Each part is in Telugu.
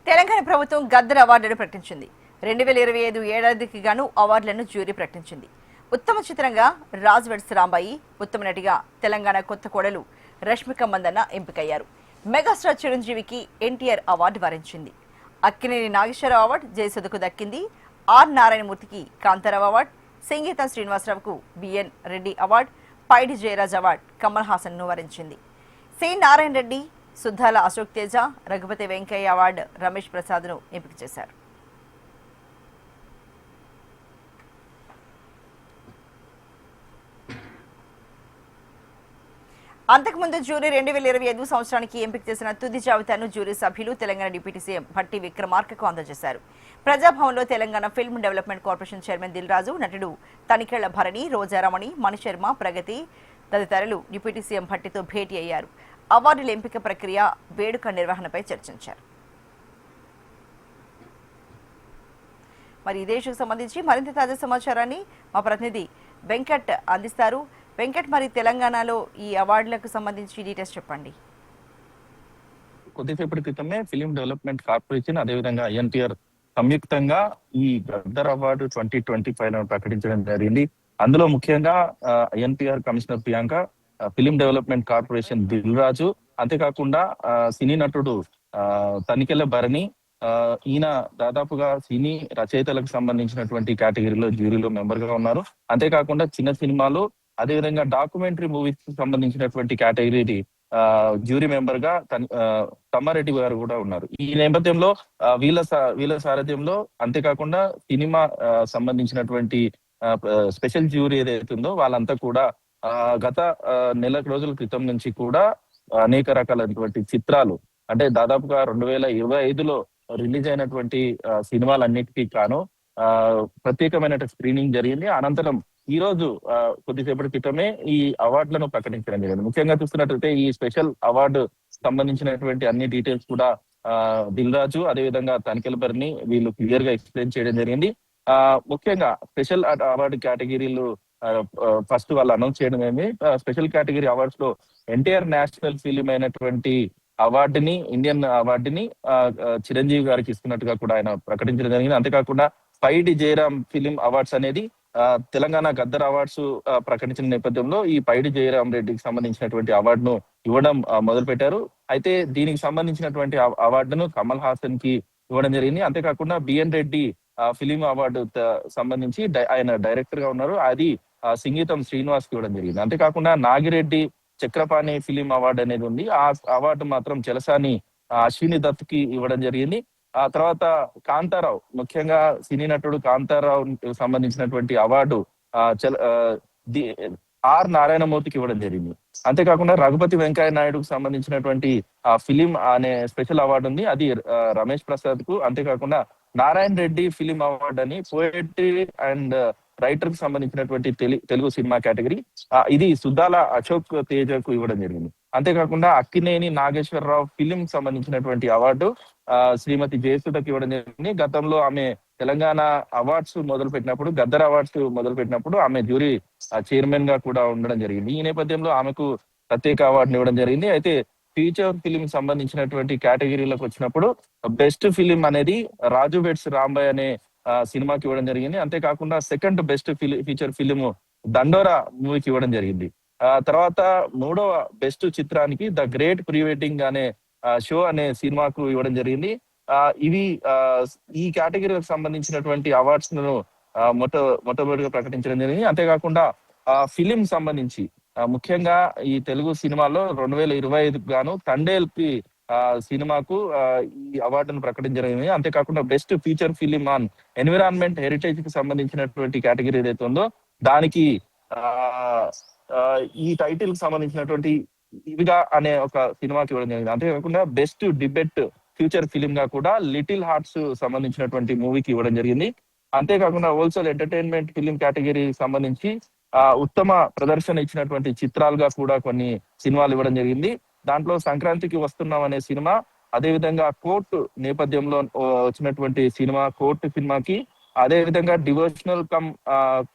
తెలంగాణ ప్రభుత్వం గద్దర్ అవార్డును ప్రకటించింది. 2025 ఏడాదికి గాను అవార్డులను జ్యూరీ ప్రకటించింది. ఉత్తమ చిత్రంగా రాజ్ వెడ్స్ రాంబాయి, ఉత్తమ నటిగా తెలంగాణ కొత్త కోడలు రష్మిక మందన్న ఎంపికయ్యారు. మెగాస్టార్ చిరంజీవికి ఎన్టీఆర్ అవార్డు వరించింది. అక్కినేని నాగేశ్వరరావు అవార్డు జయసుధకు దక్కింది. ఆర్ నారాయణమూర్తికి కాంతారావు అవార్డు, సంగీతం శ్రీనివాసరావుకు బిఎన్ రెడ్డి అవార్డు, పైడి జయరాజ్ అవార్డు కమల్ హాసన్ ను వరించింది. సి నారాయణ రెడ్డి, సుద్దాల అశోక్ తేజ, రఘుపతి వెంకయ్య అవార్డు రమేష్ ప్రసాద్ ను ఎంపిక చేశారు. అంతకుముందు జ్యూరీ 2025 సంవత్సరానికి ఎంపిక చేసిన తుది జాబితాను జ్యూరీ సభ్యులు తెలంగాణ డిప్యూటీ సీఎం భట్టి విక్రమార్కకు అందజేశారు. ప్రజాభవన్లో Telangana film development corporation chairman Dil Raju, నటుడు తనికెళ్ల భరణి, రోజారమణి, మణిశర్మ, ప్రగతి తదితరులు డిప్యూటీ సీఎం భట్టితో భేటీ అయ్యారు. అవార్డుల ఎంపిక ప్రక్రియ, వేడుక నిర్వహణపై చర్చించారు. మరి ఇదే ఇష్యూకి సంబంధించి మరింత తాజా సమాచారాన్ని మా ప్రతినిధి వెంకట్ అందిస్తారు. వెంకట్, మరి తెలంగాణలో ఈ అవార్డులకు సంబంధించి డీటెయిల్స్ చెప్పండి. కొద్దిసేపటి క్రితమే ఫిలిం డెవలప్మెంట్ కార్పొరేషన్ అదేవిధంగా ఎన్టీఆర్ సంయుక్తంగా ఈ గద్దర్ అవార్డు 2025 ప్రకటించడం జరిగింది. అందులో ముఖ్యంగా NTR commissioner Priyanka, film development corporation Dil Raju, అంతేకాకుండా సినీ నటుడు తనికెళ్ల భరణి, ఈయన దాదాపుగా సినీ రచయితలకు సంబంధించినటువంటి కేటగిరీలో జ్యూరీలో మెంబర్ గా ఉన్నారు. అంతేకాకుండా చిన్న సినిమాలు అదేవిధంగా డాక్యుమెంటరీ మూవీస్ కి సంబంధించినటువంటి కేటగిరీ జ్యూరీ మెంబర్ గా తమ్మారెడ్డి గారు కూడా ఉన్నారు. ఈ నేపథ్యంలో వీళ్ళ సారథ్యంలో అంతేకాకుండా సినిమా సంబంధించినటువంటి స్పెషల్ జ్యూరీ ఏదైతే ఉందో వాళ్ళంతా కూడా గత నెల రోజుల క్రితం నుంచి కూడా అనేక రకాలైనటువంటి చిత్రాలు, అంటే దాదాపుగా 2025లో రిలీజ్ అయినటువంటి సినిమాలన్నిటికీ కాను ప్రత్యేకమైన స్క్రీనింగ్ జరిగింది. అనంతరం ఈ రోజు కొద్దిసేపటి క్రితమే ఈ అవార్డులను ప్రకటించడం జరిగింది. ముఖ్యంగా చూస్తున్నట్లయితే ఈ స్పెషల్ అవార్డు సంబంధించినటువంటి అన్ని డీటెయిల్స్ కూడా దిల్ రాజు అదేవిధంగా తనికెళ్ల భరణి వీళ్ళు క్లియర్ గా ఎక్స్ప్లెయిన్ చేయడం జరిగింది. ముఖ్యంగా స్పెషల్ అవార్డు కేటగిరీలు ఫస్ట్ వాళ్ళు అనౌన్స్ చేయడం ఏమి, స్పెషల్ కేటగిరీ అవార్డ్స్ లో ఎన్టీఆర్ నేషనల్ ఫిలిం అయినటువంటి అవార్డుని, ఇండియన్ అవార్డుని చిరంజీవి గారికి ఇస్తున్నట్టుగా కూడా ఆయన ప్రకటించడం జరిగింది. అంతేకాకుండా పైడి జయరాం ఫిలిం అవార్డ్స్ అనేది తెలంగాణ గద్దర్ అవార్డ్స్ ప్రకటించిన నేపథ్యంలో ఈ పైడి జయరాం రెడ్డికి సంబంధించినటువంటి అవార్డును ఇవ్వడం మొదలు పెట్టారు. అయితే దీనికి సంబంధించినటువంటి అవార్డును కమల్ హాసన్ కి ఇవ్వడం జరిగింది. అంతేకాకుండా బిఎన్ రెడ్డి ఫిలిం అవార్డు సంబంధించి ఆయన డైరెక్టర్ గా ఉన్నారు, అది సంగీతం శ్రీనివాస్ కి ఇవ్వడం జరిగింది. అంతేకాకుండా నాగిరెడ్డి చక్రపాణి ఫిలిం అవార్డు అనేది ఉంది. ఆ అవార్డు మాత్రం చెలసాని అశ్విని దత్ కి ఇవ్వడం జరిగింది. ఆ తర్వాత కాంతారావు, ముఖ్యంగా సినీ నటుడు కాంతారావు సంబంధించినటువంటి అవార్డు ఆర్ నారాయణమూర్తికి ఇవ్వడం జరిగింది. అంతేకాకుండా రఘుపతి వెంకయ్య నాయుడుకు సంబంధించినటువంటి ఫిలిం అనే స్పెషల్ అవార్డు ఉంది, అది రమేష్ ప్రసాద్ కు. అంతేకాకుండా నారాయణ రెడ్డి ఫిలిం అవార్డు అని పోయట్రీ అండ్ రైటర్ కు సంబంధించినటువంటి తెలుగు సినిమా కేటగిరీ, ఇది సుద్దాల అశోక్ తేజకు ఇవ్వడం జరిగింది. అంతేకాకుండా అక్కినేని నాగేశ్వరరావు ఫిలిం సంబంధించినటువంటి అవార్డు శ్రీమతి జయసుధకి ఇవ్వడం జరిగింది. గతంలో ఆమె తెలంగాణ అవార్డ్స్ మొదలు పెట్టినప్పుడు, గద్దర్ అవార్డ్స్ మొదలు పెట్టినప్పుడు ఆమె జ్యూరీ చైర్మన్ గా కూడా ఉండడం జరిగింది. ఈ నేపథ్యంలో ఆమెకు ప్రత్యేక అవార్డుని ఇవ్వడం జరిగింది. అయితే ఫీచర్ ఫిలిం సంబంధించినటువంటి కేటగిరీలకు వచ్చినప్పుడు బెస్ట్ ఫిలిం అనేది రాజు వెడ్స్ రాంబాయ్ అనే సినిమాకి ఇవ్వడం జరిగింది. అంతేకాకుండా సెకండ్ బెస్ట్ ఫీచర్ ఫిలిం దండోరా మూవీకి ఇవ్వడం జరిగింది. తర్వాత మూడవ బెస్ట్ చిత్రానికి ద గ్రేట్ ప్రీ వెడ్డింగ్ అనే షో అనే సినిమాకు ఇవ్వడం జరిగింది. ఇవి ఈ కేటగిరీకి సంబంధించినటువంటి అవార్డ్స్ ను మొట్టమొదటిగా ప్రకటించడం జరిగింది. అంతేకాకుండా ఫిలిం సంబంధించి ముఖ్యంగా ఈ తెలుగు సినిమాలో 2025 గాను తండేల్ కి సినిమాకు ఈ అవార్డును ప్రకటించడం జరిగింది. అంతేకాకుండా best feature film on environment heritage కి సంబంధించినటువంటి కేటగిరీ ఏదైతే ఉందో దానికి ఈ టైటిల్ కి సంబంధించినటువంటి ఇవిగా అనే ఒక సినిమాకి ఇవ్వడం జరిగింది. అంతేకాకుండా బెస్ట్ డిబేట్ ఫ్యూచర్ ఫిలిం గా కూడా లిటిల్ హార్ట్స్ సంబంధించినటువంటి మూవీకి ఇవ్వడం జరిగింది. అంతేకాకుండా హోల్సేల్ ఎంటర్టైన్మెంట్ ఫిలిం కేటగిరీ సంబంధించి ఉత్తమ ప్రదర్శన ఇచ్చినటువంటి చిత్రాలుగా కూడా కొన్ని సినిమాలు ఇవ్వడం జరిగింది. దాంట్లో సంక్రాంతికి వస్తున్నాం అనే సినిమా, అదేవిధంగా కోర్టు నేపథ్యంలో వచ్చినటువంటి సినిమా కోర్టు సినిమాకి, అదే విధంగా డివోషనల్ కమ్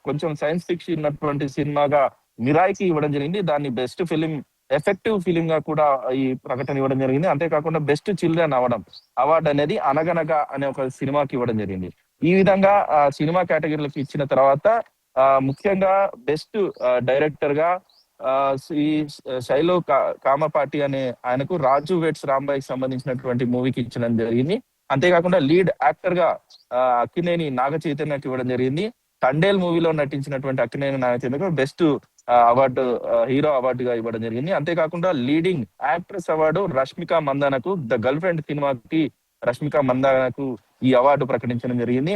కొంచెం సైన్స్ ఫిక్షన్ ఉన్నటువంటి సినిమాగా మిరాయికి ఇవ్వడం జరిగింది. దాన్ని బెస్ట్ ఫిలిం ఎఫెక్టివ్ ఫిలిం గా కూడా ఈ ప్రకటన ఇవ్వడం జరిగింది. అంతేకాకుండా బెస్ట్ చిల్డ్రన్ అవార్డు అనేది అనగనగా అనే ఒక సినిమాకి ఇవ్వడం జరిగింది. ఈ విధంగా సినిమా కేటగిరీలకు ఇచ్చిన తర్వాత ముఖ్యంగా బెస్ట్ డైరెక్టర్ గా ఆ, ఈ శైలో కామపాటి అనే ఆయనకు రాజు వెడ్స్ రాంబాయికి సంబంధించినటువంటి మూవీకి ఇచ్చడం జరిగింది. అంతేకాకుండా లీడ్ యాక్టర్ గా అక్కినేని నాగ చైతన్యకి ఇవ్వడం జరిగింది. తండేల్ మూవీలో నటించినటువంటి అక్కినేని నాగ చైతన్యకు బెస్ట్ అవార్డు హీరో అవార్డుగా ఇవ్వడం జరిగింది. అంతేకాకుండా లీడింగ్ యాక్ట్రెస్ అవార్డు రష్మిక మందానకు ద గర్ల్ ఫ్రెండ్ సినిమాకి రష్మిక మందానకు ఈ అవార్డు ప్రకటించడం జరిగింది.